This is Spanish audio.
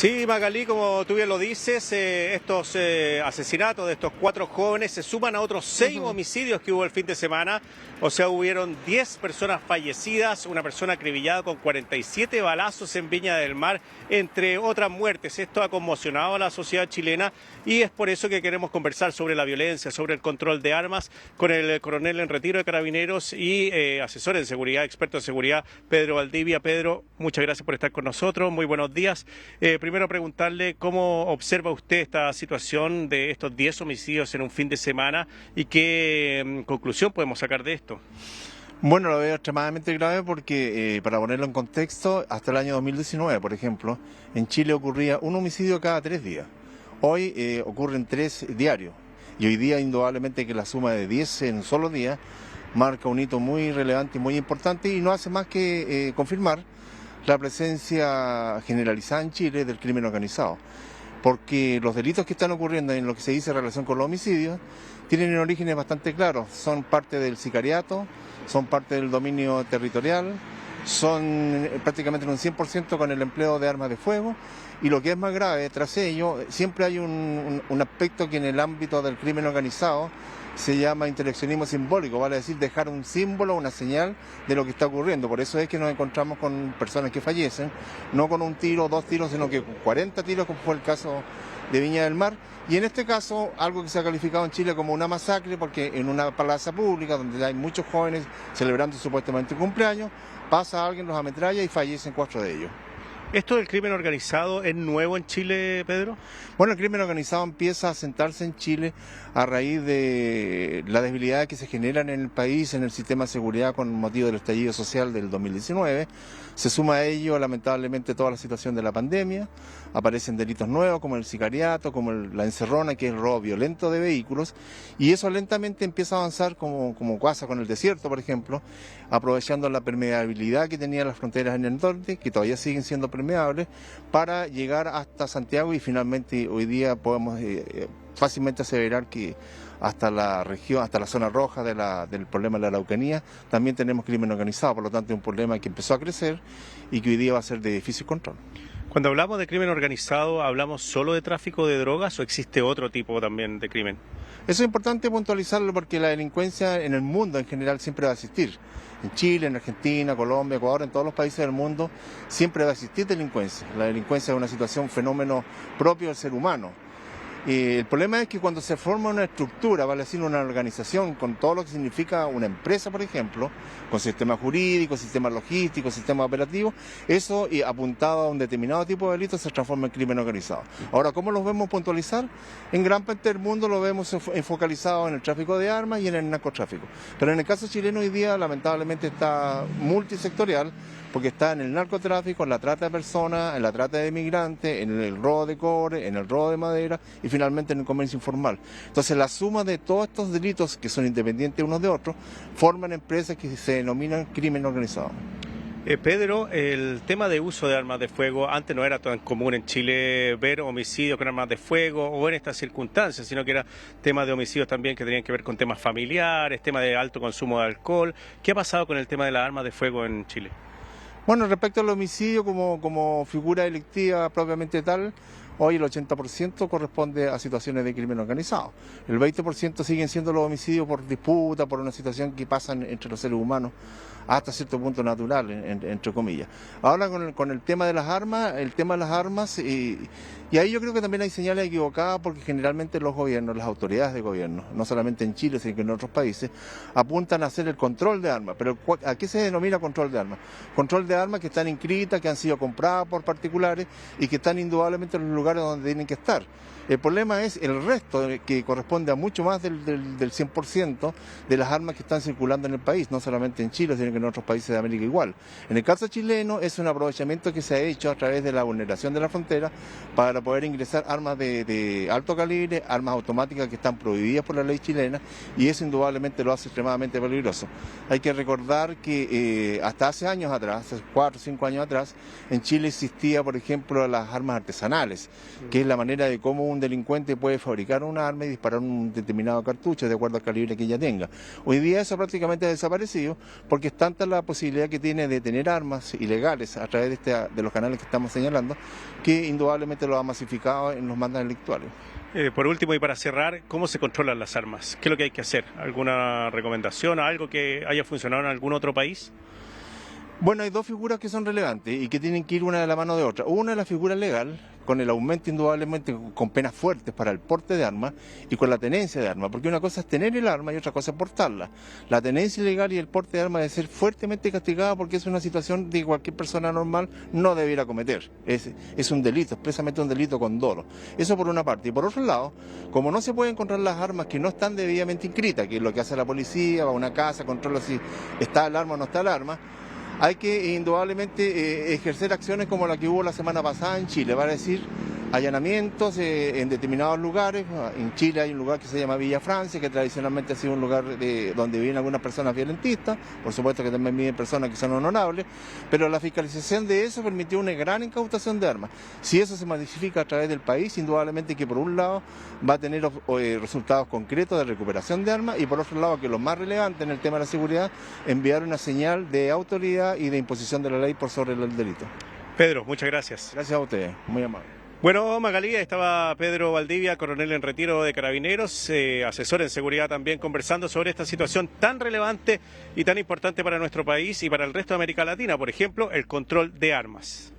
Sí, Magalí, como tú bien lo dices, estos asesinatos de estos 4 jóvenes se suman a otros 6 homicidios que hubo el fin de semana. O sea, hubieron 10 personas fallecidas, una persona acribillada con 47 balazos en Viña del Mar, entre otras muertes. Esto ha conmocionado a la sociedad chilena y es por eso que queremos conversar sobre la violencia, sobre el control de armas, con el coronel en retiro de Carabineros y asesor en seguridad, experto en seguridad, Pedro Valdivia. Pedro, muchas gracias por estar con nosotros. Muy buenos días. Primero preguntarle cómo observa usted esta situación de estos 10 homicidios en un fin de semana y qué conclusión podemos sacar de esto. Bueno, lo veo extremadamente grave porque, para ponerlo en contexto, hasta el año 2019, por ejemplo, en Chile ocurría un homicidio cada 3 días. Hoy ocurren 3 diarios y hoy día indudablemente que la suma de 10 en un solo día marca un hito muy relevante y muy importante y no hace más que confirmar la presencia generalizada en Chile del crimen organizado, porque los delitos que están ocurriendo en lo que se dice en relación con los homicidios tienen orígenes bastante claros, son parte del sicariato, son parte del dominio territorial, son prácticamente en un 100% con el empleo de armas de fuego, y lo que es más grave, tras ello, siempre hay un aspecto que en el ámbito del crimen organizado se llama interaccionismo simbólico, vale decir, dejar un símbolo, una señal de lo que está ocurriendo. Por eso es que nos encontramos con personas que fallecen, no con un tiro o 2 tiros, sino que con 40 tiros, como fue el caso de Viña del Mar. Y en este caso, algo que se ha calificado en Chile como una masacre, porque en una plaza pública, donde hay muchos jóvenes celebrando supuestamente un cumpleaños, pasa alguien, los ametralla y fallecen 4 de ellos. ¿Esto del crimen organizado es nuevo en Chile, Pedro? Bueno, el crimen organizado empieza a sentarse en Chile a raíz de la debilidad que se generan en el país, en el sistema de seguridad con motivo del estallido social del 2019. Se suma a ello, lamentablemente, toda la situación de la pandemia. Aparecen delitos nuevos como el sicariato, como la encerrona, que es el robo violento de vehículos. Y eso lentamente empieza a avanzar como pasa con el desierto, por ejemplo, aprovechando la permeabilidad que tenían las fronteras en el norte, que todavía siguen siendo permeables, para llegar hasta Santiago y finalmente hoy día podemos fácilmente aseverar que hasta la región, hasta la zona roja del problema de la Araucanía, también tenemos crimen organizado, por lo tanto es un problema que empezó a crecer y que hoy día va a ser de difícil control. Cuando hablamos de crimen organizado, ¿hablamos solo de tráfico de drogas o existe otro tipo también de crimen? Eso es importante puntualizarlo porque la delincuencia en el mundo en general siempre va a existir. En Chile, en Argentina, Colombia, Ecuador, en todos los países del mundo siempre va a existir delincuencia. La delincuencia es una situación, un fenómeno propio del ser humano. El problema es que cuando se forma una estructura, vale decir una organización, con todo lo que significa una empresa, por ejemplo, con sistema jurídico, sistema logístico, sistema operativo, eso apuntado a un determinado tipo de delito se transforma en crimen organizado. Ahora, ¿cómo los vemos puntualizar? En gran parte del mundo lo vemos enfocalizado en el tráfico de armas y en el narcotráfico. Pero en el caso chileno hoy día, lamentablemente, está multisectorial, porque está en el narcotráfico, en la trata de personas, en la trata de migrantes, en el robo de cobre, en el robo de madera y finalmente en el comercio informal. Entonces la suma de todos estos delitos, que son independientes unos de otros, forman empresas que se denominan crimen organizado. Pedro, el tema de uso de armas de fuego, antes no era tan común en Chile ver homicidios con armas de fuego o en estas circunstancias, sino que era tema de homicidios también que tenían que ver con temas familiares, tema de alto consumo de alcohol. ¿Qué ha pasado con el tema de las armas de fuego en Chile? Bueno, respecto al homicidio como figura delictiva propiamente tal, hoy el 80% corresponde a situaciones de crimen organizado. El 20% siguen siendo los homicidios por disputa, por una situación que pasan entre los seres humanos hasta cierto punto natural, entre comillas. Ahora con el tema de las armas, y ahí yo creo que también hay señales equivocadas porque generalmente los gobiernos, las autoridades de gobierno, no solamente en Chile, sino que en otros países, apuntan a hacer el control de armas. Pero ¿a qué se denomina control de armas? Control de armas que están inscritas, que han sido compradas por particulares y que están indudablemente en los lugares donde tienen que estar. El problema es el resto, que corresponde a mucho más del 100% de las armas que están circulando en el país, no solamente en Chile, sino que en otros países de América igual. En el caso chileno es un aprovechamiento que se ha hecho a través de la vulneración de la frontera para poder ingresar armas de alto calibre, armas automáticas que están prohibidas por la ley chilena, y eso indudablemente lo hace extremadamente peligroso. Hay que recordar que hasta hace años atrás, 4 o 5 años atrás, en Chile existía, por ejemplo, las armas artesanales, que es la manera de cómo un delincuente puede fabricar una arma y disparar un determinado cartucho de acuerdo al calibre que ella tenga. Hoy día eso prácticamente ha desaparecido porque es tanta la posibilidad que tiene de tener armas ilegales a través de los canales que estamos señalando, que indudablemente lo ha masificado en los mandos delictuales. Por último y para cerrar, ¿cómo se controlan las armas? ¿Qué es lo que hay que hacer? ¿Alguna recomendación, algo que haya funcionado en algún otro país? Bueno, hay dos figuras que son relevantes y que tienen que ir una de la mano de otra. Una es la figura legal, con el aumento indudablemente con penas fuertes para el porte de armas y con la tenencia de armas, porque una cosa es tener el arma y otra cosa es portarla. La tenencia ilegal y el porte de armas debe ser fuertemente castigada porque es una situación que cualquier persona normal no debiera cometer. Es un delito, expresamente un delito con dolo. Eso por una parte. Y por otro lado, como no se pueden encontrar las armas que no están debidamente inscritas, que es lo que hace la policía, va a una casa, controla si está el arma o no está el arma, hay que indudablemente ejercer acciones como la que hubo la semana pasada en Chile, vale decir, allanamientos en determinados lugares. En Chile hay un lugar que se llama Villa Francia, que tradicionalmente ha sido un lugar donde viven algunas personas violentistas, por supuesto que también viven personas que son honorables, pero la fiscalización de eso permitió una gran incautación de armas. Si eso se masifica a través del país, indudablemente que por un lado va a tener resultados concretos de recuperación de armas y por otro lado, que lo más relevante en el tema de la seguridad, enviar una señal de autoridad y de imposición de la ley por sobre el delito. Pedro, muchas gracias. Gracias a ustedes, muy amable. Bueno, Magalí, estaba Pedro Valdivia, coronel en retiro de Carabineros, asesor en seguridad también, conversando sobre esta situación tan relevante y tan importante para nuestro país y para el resto de América Latina, por ejemplo, el control de armas.